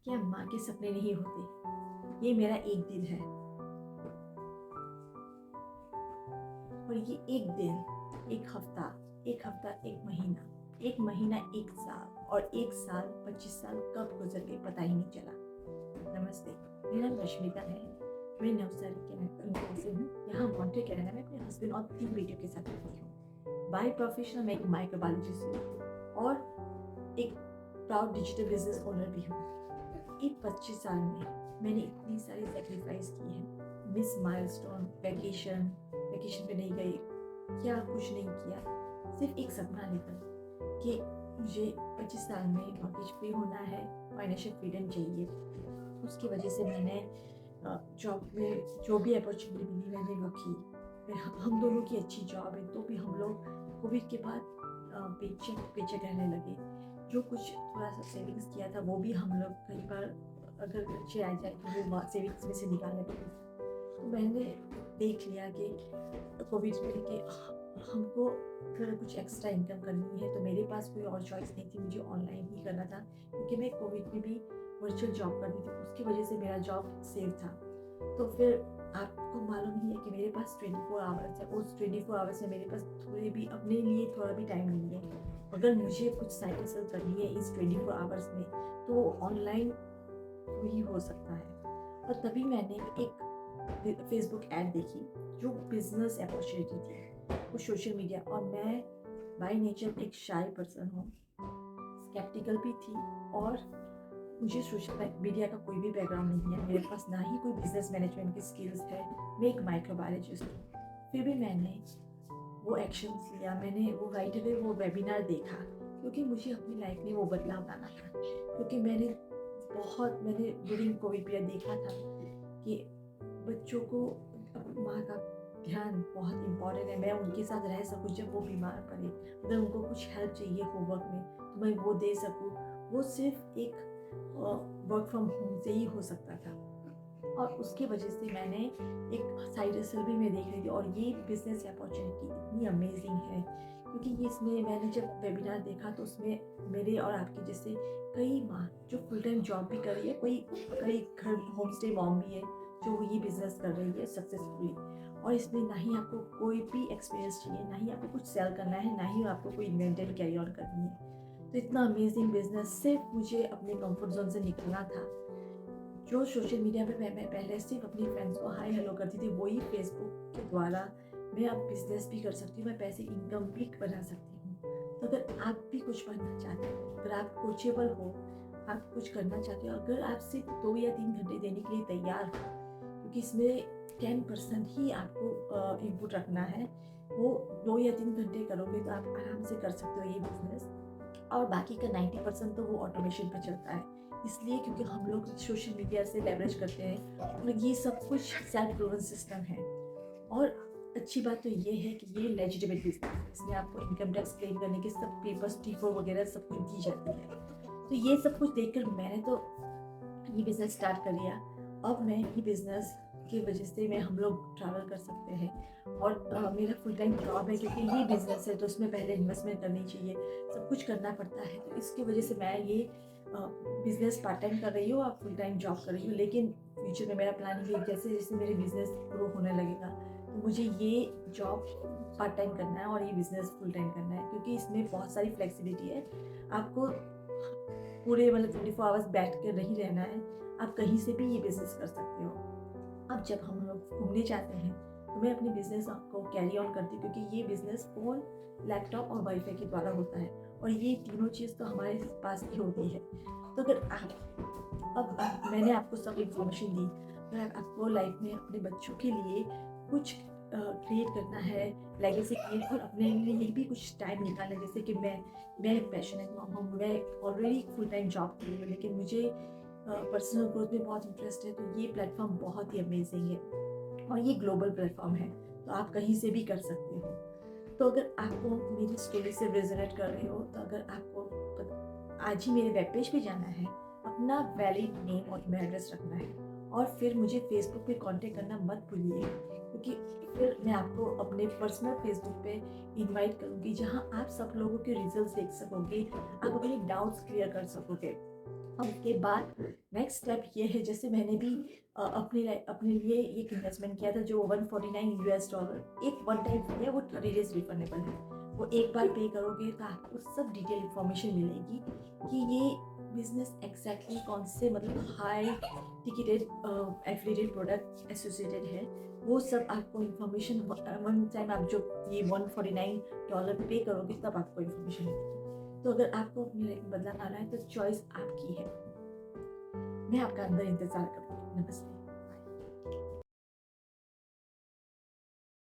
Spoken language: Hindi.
क्या माँ के सपने नहीं होते। ये मेरा एक दिन है और ये एक दिन, एक महीना एक साल और एक साल 25 साल कब गुजर गए पता ही नहीं चला। नमस्ते, मेरा नाम रश्मिता है। मैं नवसारी के से हूँ। यहाँ मॉन्ट्रियल कनाडा में अपने हस्बैंड और 3 बेटियों के साथ रहती हूँ। बाय प्रोफेशन मैं एक माइक्रोबायोलॉजिस्ट हूँ और एक प्राउड डिजिटल बिजनेस ओनर भी हूँ। इन 25 साल में मैंने इतनी सारी सेक्रीफाइस की है। मिस माइलस्टोन, वैकेशन पे नहीं गई, क्या कुछ नहीं किया, सिर्फ एक सपना लेकर कि मुझे 25 साल में मॉर्गेज फ्री होना है, फाइनेंशियल फ्रीडम चाहिए। उसकी वजह से मैंने जॉब में जो भी अपॉर्चुनिटी मिली मैंने वो की। फिर हम दोनों की अच्छी जॉब है तो भी हम लोग कोविड के बाद पेचेक रहने लगे। जो कुछ थोड़ा सा सेविंग्स किया था वो भी हम लोग कई बार अगर खर्चे आ जाए तो वो सेविंग्स में से निकालने पड़े। तो मैंने देख लिया कि कोविड में कि हमको अगर कुछ एक्स्ट्रा इनकम करनी है तो मेरे पास कोई और चॉइस नहीं थी, मुझे ऑनलाइन ही करना था क्योंकि मैं कोविड में भी वर्चुअल जॉब करती थी। उसकी वजह से मेरा जॉब सेव था। तो फिर आपको मालूम ही है कि मेरे पास 24 आवर्स है। उस 24 आवर्स में मेरे पास थोड़े भी अपने लिए थोड़ा भी टाइम नहीं है। अगर मुझे कुछ साइड हसल करनी है इस 24 आवर्स में तो ऑनलाइन ही हो सकता है। और तभी मैंने एक फेसबुक ऐड देखी जो बिजनेस अपॉर्चुनिटी थी, वो सोशल मीडिया। और मैं बाय नेचर एक शाय पर्सन हूँ, स्केप्टिकल भी थी और मुझे सोशल मीडिया का कोई भी बैकग्राउंड नहीं है। मेरे पास ना ही कोई बिजनेस मैनेजमेंट की स्किल्स है। मैं एक माइक्रोबायोलॉजिस्ट हूँ। फिर भी मैंने वो एक्शंस लिया। मैंने वो राइट अवे वो वेबिनार देखा क्योंकि मुझे अपनी लाइफ में वो बदलाव लाना था। क्योंकि मैंने ड्यूरिंग कोविड पीरियड देखा था कि बच्चों को माँ का ध्यान बहुत इम्पॉर्टेंट है। मैं उनके साथ रह सकूँ जब वो बीमार पड़े, अगर उनको कुछ हेल्प चाहिए होमवर्क में तो मैं वो दे सकूँ। वो सिर्फ एक वर्क फ्रॉम होम से ही हो सकता था। और उसकी वजह से मैंने एक साइड हसल भी मैं देख रही थी। और ये बिजनेस अपॉर्चुनिटी इतनी अमेजिंग है क्योंकि ये इसमें मैंने जब वेबिनार देखा तो उसमें मेरे और आपके जैसे कई माँ जो फुल टाइम जॉब भी कर रही है, कई घर होम स्टे मॉम भी है जो ये बिजनेस कर रही है सक्सेसफुली। और इसमें ना ही आपको कोई भी एक्सपीरियंस चाहिए, ना ही आपको कुछ सेल करना है, ना ही आपको कोई इन्वेंटरी कैरी ऑन करनी है। तो इतना अमेजिंग बिजनेस, सिर्फ मुझे अपने कंफर्ट जोन से निकलना था। जो सोशल मीडिया पे मैं पहले सिर्फ अपनी फ्रेंड्स को हाय हेलो करती थी, वही फेसबुक के द्वारा मैं अब बिजनेस भी कर सकती हूँ, मैं पैसे इनकम भी बना सकती हूँ। तो अगर आप भी कुछ बनना चाहते हो, अगर आप कोचेबल हो, आप कुछ करना चाहते हो, अगर आप सिर्फ 2 या 3 घंटे देने के लिए तैयार हो, क्योंकि इसमें 10% ही आपको इनपुट रखना है, वो 2 या 3 घंटे करोगे तो आप आराम से कर सकते हो ये बिजनेस। और बाकी का 90% तो वो ऑटोमेशन पे चलता है। इसलिए क्योंकि हम लोग सोशल मीडिया से लेवरेज करते हैं और ये सब कुछ सेल्फ प्रूवन सिस्टम है। और अच्छी बात तो ये है कि ये लेजिटिमेट बिजनेस है। इसमें आपको इनकम टैक्स क्लेम करने के सब पेपर्स T4 वगैरह सब कुछ दी जाती है। तो ये सब कुछ देखकर मैंने तो ये बिज़नेस स्टार्ट कर लिया। अब मैं ये बिज़नेस की वजह से हम लोग ट्रैवल कर सकते हैं। और मेरा फुल टाइम जॉब है क्योंकि ये बिज़नेस है तो उसमें पहले इन्वेस्टमेंट करनी चाहिए, सब कुछ करना पड़ता है। तो इसकी वजह से मैं ये बिज़नेस पार्ट टाइम कर रही हूँ और फुल टाइम जॉब कर रही हूँ। लेकिन फ्यूचर में मेरा प्लानिंग है जैसे जैसे मेरे बिज़नेस ग्रो होने लगेगा तो मुझे ये जॉब पार्ट टाइम करना है और ये बिज़नेस फुल टाइम करना है क्योंकि इसमें बहुत सारी फ्लेक्सिबिलिटी है। आपको पूरे 24 आवर्स बैठ कर नहीं रहना है, आप कहीं से भी ये बिज़नेस कर सकते हो। अब जब हम लोग घूमने जाते हैं तो मैं अपने बिज़नेस को कैरी ऑन करती हूँ क्योंकि ये बिज़नेस फ़ोन, लैपटॉप और वाईफाई के द्वारा होता है और ये तीनों चीज़ तो हमारे पास ही होती है। तो अगर मैंने आपको सब इन्फॉर्मेशन दी, अगर आपको लाइफ में अपने बच्चों के लिए कुछ क्रिएट करना है, लेगेसी क्रिएट, और अपने लिए भी कुछ टाइम निकालना है। जैसे कि मैं पैशनेट मॉम हूँ, मैं ऑलरेडी फुल टाइम जॉब कर रही हूँ लेकिन मुझे पर्सनल ग्रोथ में बहुत इंटरेस्ट है। तो ये प्लेटफॉर्म बहुत ही अमेजिंग है और ये ग्लोबल प्लेटफॉर्म है तो आप कहीं से भी कर सकते हो। तो अगर आपको मेरी स्टोरी से रेजोनेट कर रहे हो तो अगर आपको आज ही मेरे वेब पेज पे जाना है, अपना वैलिड नेम और ईमेल एड्रेस रखना है और फिर मुझे फेसबुक पे कांटेक्ट करना मत भूलिए क्योंकि फिर मैं आपको अपने पर्सनल फेसबुक पे इनवाइट करूँगी जहाँ आप सब लोगों के रिजल्ट्स देख सकोगे, आप अपने डाउट्स क्लियर कर सकोगे। अब उसके बाद नेक्स्ट स्टेप ये है, जैसे मैंने भी अपने लिए एक इन्वेस्टमेंट किया था जो $149 एक वन टाइम फी है, वो 30 डेज रिफंडेबल है। वो एक बार पे करोगे तो आपको सब डिटेल इन्फॉर्मेशन मिलेगी कि ये बिजनेस एग्जैक्टली कौन से मतलब high ticketed affiliated product associated है, वो सब आपको इन्फॉर्मेशन वन टाइम आप जो ये $149 पे करोगे तब आपको इन्फॉर्मेशन मिलेगी। तो अगर आपको अपनी लाइफ में बदलाव लाना है तो चॉइस आपकी है। मैं आपका अंदर इंतजार करूँगी। नमस्ते।